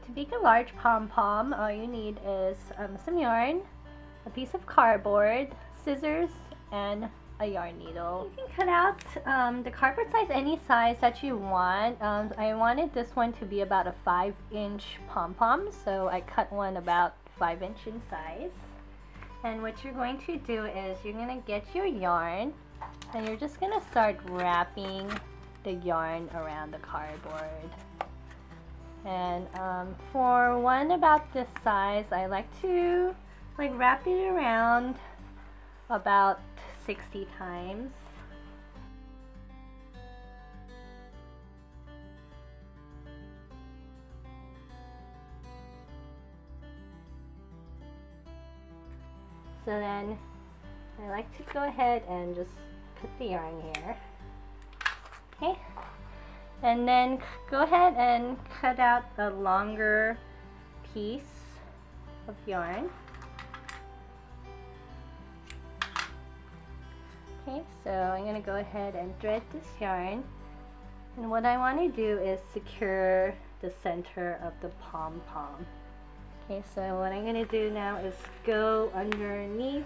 to make a large pom-pom, all you need is some yarn, a piece of cardboard, scissors, and a yarn needle. You can cut out the cardboard size any size that you want. I wanted this one to be about a 5-inch pom-pom, so I cut one about 5-inch in size. And what you're going to do is you're going to get your yarn and you're just going to start wrapping the yarn around the cardboard. And for one about this size, I like to wrap it around about 60 times. So then I like to go ahead and just put the yarn here. Okay. And then go ahead and cut out a longer piece of yarn. Okay, so I'm going to go ahead and thread this yarn. And what I want to do is secure the center of the pom-pom. Okay, so what I'm going to do now is go underneath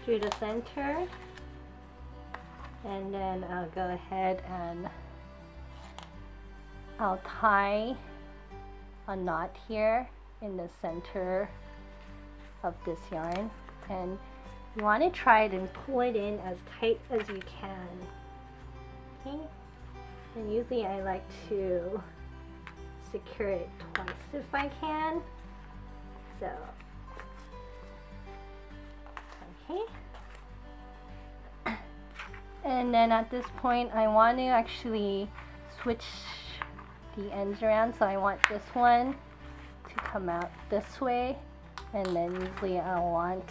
through the center. And then I'll go ahead and I'll tie a knot here in the center of this yarn. And you want to try it and pull it in as tight as you can. Okay? And usually I like to secure it twice if I can. So, okay. And then at this point I want to actually switch the ends around, so I want this one to come out this way, and then usually I want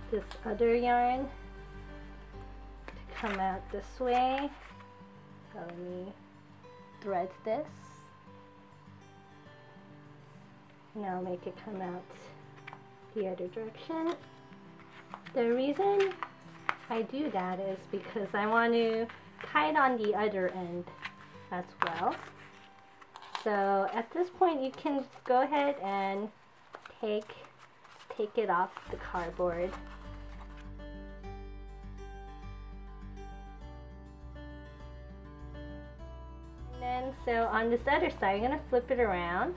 this other yarn to come out this way. So let me thread this and I'll make it come out the other direction. The reason I do that is because I want to tie it on the other end as well. So at this point you can go ahead and take it off the cardboard. And then so on this other side I'm going to flip it around.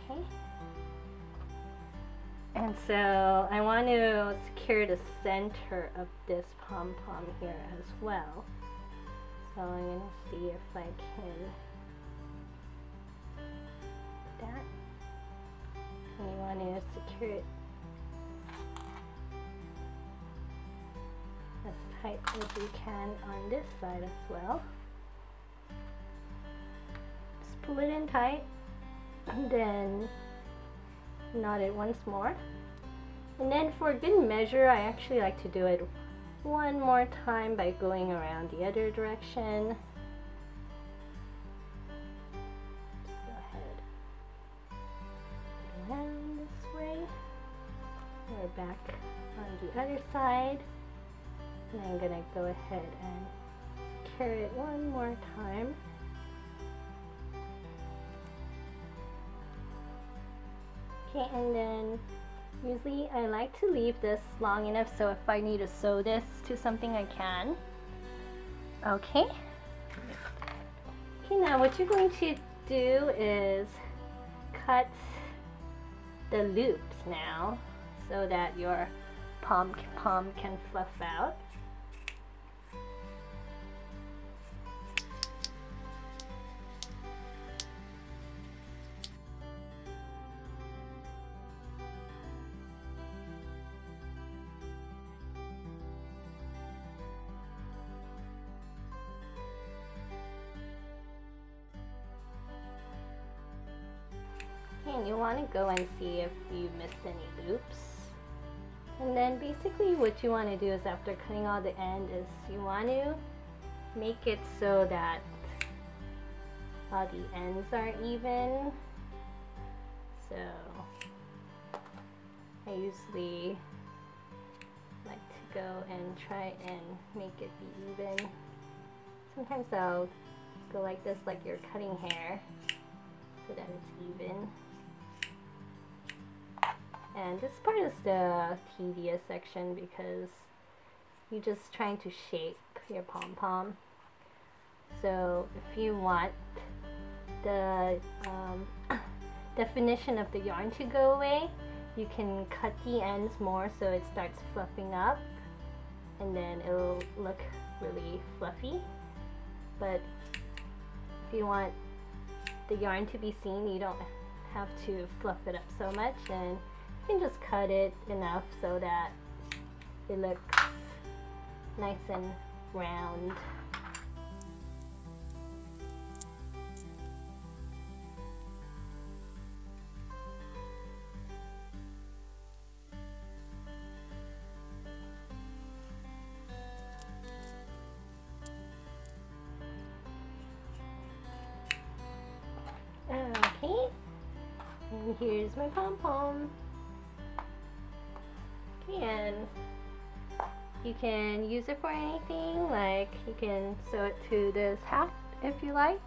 Okay. And so I want to secure the center of this pom-pom here as well. So I'm going to see if I can do that. And you want to secure it as tight as you can on this side as well. Just pull it in tight and then knot it once more. And then for good measure, I actually like to do it one more time by going around the other direction. Just go ahead around this way. We're back on the other side. And I'm gonna go ahead and secure it one more time. Okay, and then usually I like to leave this long enough so if I need to sew this to something I can. Okay. Okay, now what you're going to do is cut the loops now so that your pom can fluff out. And you want to go and see if you missed any loops. And then basically what you want to do is after cutting all the end is you want to make it so that all the ends are even. So I usually like to go and try and make it be even. Sometimes I'll go like this, like you're cutting hair, so that it's even. And this part is the tedious section because you're just trying to shape your pom-pom. So if you want the definition of the yarn to go away, you can cut the ends more so it starts fluffing up, and then it'll look really fluffy. But if you want the yarn to be seen, you don't have to fluff it up so much, and you can just cut it enough so that it looks nice and round. Okay, and here's my pom-pom. Okay, and you can use it for anything, like you can sew it to this hat if you like.